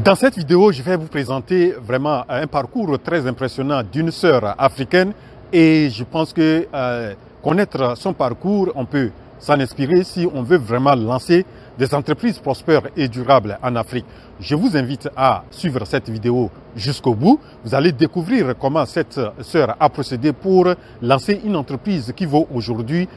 Dans cette vidéo, je vais vous présenter vraiment un parcours très impressionnant d'une sœur africaine et je pense que connaître son parcours, on peut s'en inspirer si on veut vraiment lancer des entreprises prospères et durables en Afrique. Je vous invite à suivre cette vidéo jusqu'au bout. Vous allez découvrir comment cette sœur a procédé pour lancer une entreprise qui vaut aujourd'hui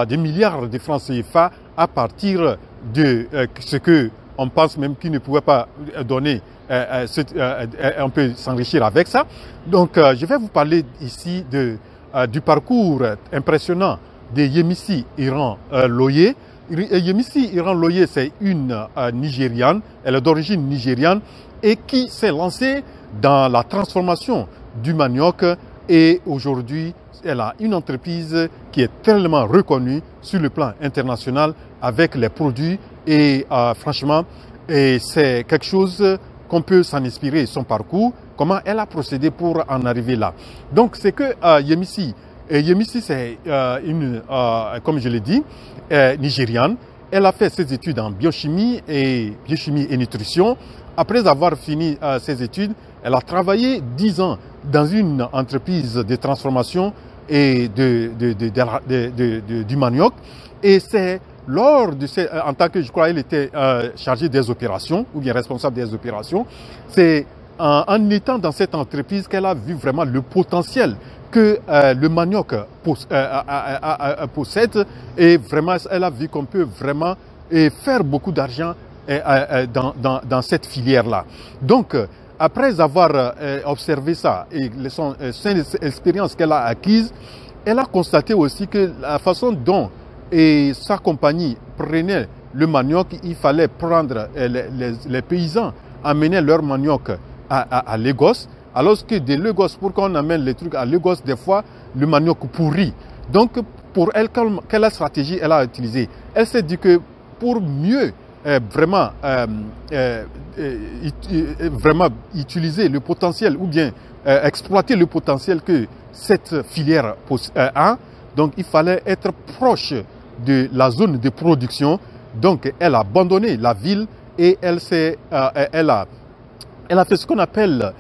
des milliards de francs CFA à partir de ce que on pense même qu'il ne pouvait pas donner, on peut s'enrichir avec ça. Donc, je vais vous parler ici du parcours impressionnant de Yemisi Iran Loye. Yemisi Iran Loye, c'est une Nigériane, elle est d'origine nigériane et qui s'est lancée dans la transformation du manioc et aujourd'hui, elle a une entreprise qui est tellement reconnue sur le plan international avec les produits et franchement, c'est quelque chose qu'on peut s'en inspirer, son parcours, comment elle a procédé pour en arriver là. Donc c'est que Yemisi c'est comme je l'ai dit, nigériane. Elle a fait ses études en biochimie et nutrition. Après avoir fini ses études, elle a travaillé 10 ans dans une entreprise de transformation et du manioc. Et c'est lors de ces, en tant que, je crois, elle était chargée des opérations ou bien responsable des opérations. C'est en étant dans cette entreprise qu'elle a vu vraiment le potentiel que le manioc possède et vraiment elle a vu qu'on peut vraiment faire beaucoup d'argent dans cette filière-là. Donc, après avoir observé ça et son expérience qu'elle a acquise, elle a constaté aussi que la façon dont sa compagnie prenait le manioc, il fallait prendre les paysans, amener leur manioc à Lagos, alors que de Lagos, pour qu'on amène les trucs à Lagos, des fois, le manioc pourrit. Donc, pour elle, quelle stratégie elle a utilisée? Elle s'est dit que pour mieux vraiment utiliser le potentiel ou bien exploiter le potentiel que cette filière a, donc il fallait être proche de la zone de production. Donc, elle a abandonné la ville et elle a fait ce qu'on appelle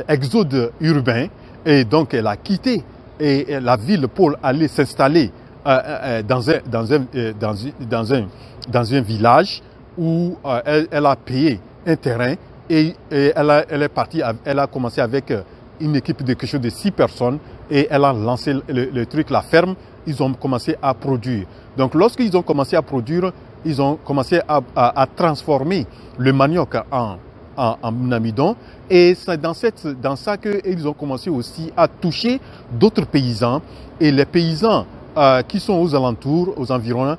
exode urbain. Et donc, elle a quitté la ville pour aller s'installer dans un village où elle a payé un terrain et elle est partie, elle a commencé avec une équipe de quelque chose de 6 personnes et elle a lancé le truc, la ferme. Ils ont commencé à produire. Donc, lorsqu'ils ont commencé à produire, ils ont commencé à transformer le manioc en amidon. Et c'est dans ça qu'ils ont commencé aussi à toucher d'autres paysans. Et les paysans qui sont aux alentours, aux environs,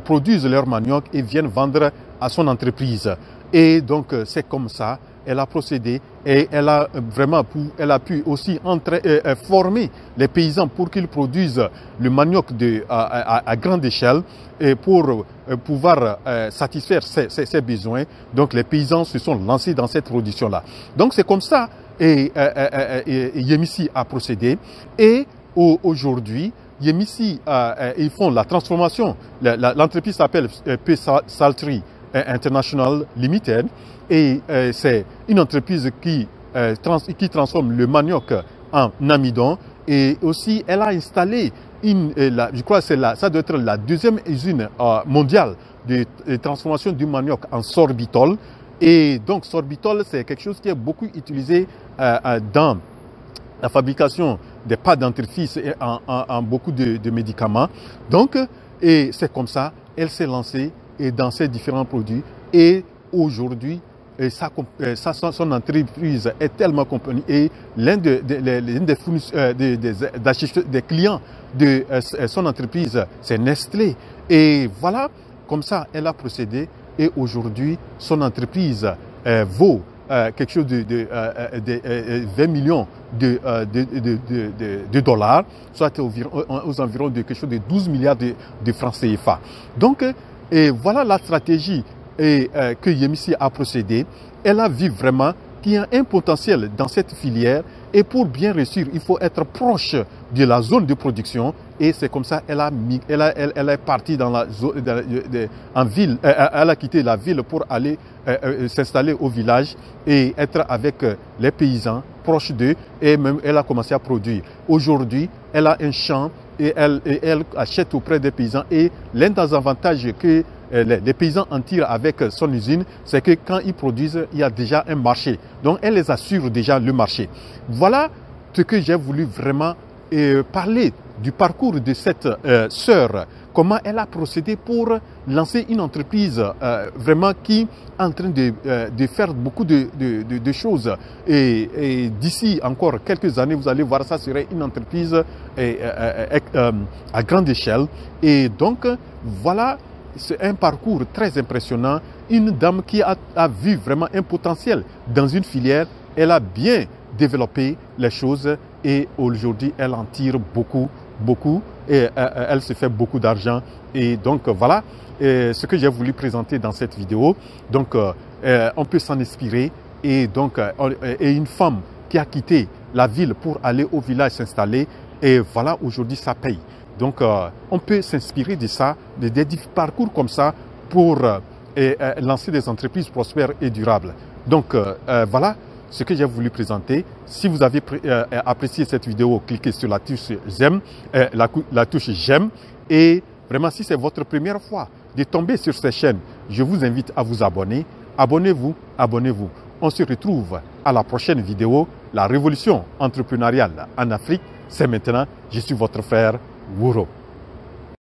produisent leur manioc et viennent vendre à son entreprise. Et donc, c'est comme ça. Elle a procédé et elle a pu aussi former les paysans pour qu'ils produisent le manioc à grande échelle et pour pouvoir satisfaire ses besoins. Donc les paysans se sont lancés dans cette production-là. Donc c'est comme ça et Yemisi a procédé. Et aujourd'hui, Yemisi, ils font la transformation. L'entreprise s'appelle P-Saltery International Limited et c'est une entreprise qui transforme le manioc en amidon et aussi elle a installé je crois que ça doit être la deuxième usine mondiale de transformation du manioc en sorbitol. Et donc sorbitol, c'est quelque chose qui est beaucoup utilisé dans la fabrication des pâtes dentifrices et en beaucoup de médicaments. Donc, et c'est comme ça, elle s'est lancée dans ces différents produits et aujourd'hui, son entreprise est tellement compagnie et l'un des clients de son entreprise, c'est Nestlé. Et voilà, comme ça, elle a procédé et aujourd'hui, son entreprise vaut quelque chose de 20 millions de dollars, soit aux environs de quelque chose de 12 milliards de francs CFA. Donc, et voilà la stratégie que Yemisi a procédé. Elle a vu vraiment qu'il y a un potentiel dans cette filière et pour bien réussir, il faut être proche de la zone de production Et c'est comme ça elle est partie dans la zone, en ville. Elle a quitté la ville pour aller s'installer au village et être avec les paysans proches d'eux. Et même elle a commencé à produire. Aujourd'hui, elle a un champ et elle achète auprès des paysans. Et l'un des avantages que les paysans en tirent avec son usine, c'est que quand ils produisent, il y a déjà un marché. Donc, elle les assure déjà le marché. Voilà ce que j'ai voulu vraiment parler du parcours de cette sœur. Comment elle a procédé pour lancer une entreprise vraiment qui est en train de faire beaucoup de choses. Et d'ici encore quelques années, vous allez voir, ça serait une entreprise à grande échelle. Et donc, voilà. C'est un parcours très impressionnant. Une dame qui a vu vraiment un potentiel dans une filière. Elle a bien développé les choses et aujourd'hui, elle en tire beaucoup. Et elle se fait beaucoup d'argent. Et donc, voilà ce que j'ai voulu présenter dans cette vidéo. Donc, on peut s'en inspirer. Et donc, une femme qui a quitté la ville pour aller au village s'installer. Et voilà, aujourd'hui, ça paye. Donc, on peut s'inspirer de ça, des parcours comme ça pour lancer des entreprises prospères et durables. Donc, voilà ce que j'ai voulu présenter. Si vous avez apprécié cette vidéo, cliquez sur la touche j'aime, la touche j'aime. Et vraiment, si c'est votre première fois de tomber sur cette chaîne, je vous invite à vous abonner. Abonnez-vous. On se retrouve à la prochaine vidéo. La révolution entrepreneuriale en Afrique, c'est maintenant. Je suis votre frère Wuro.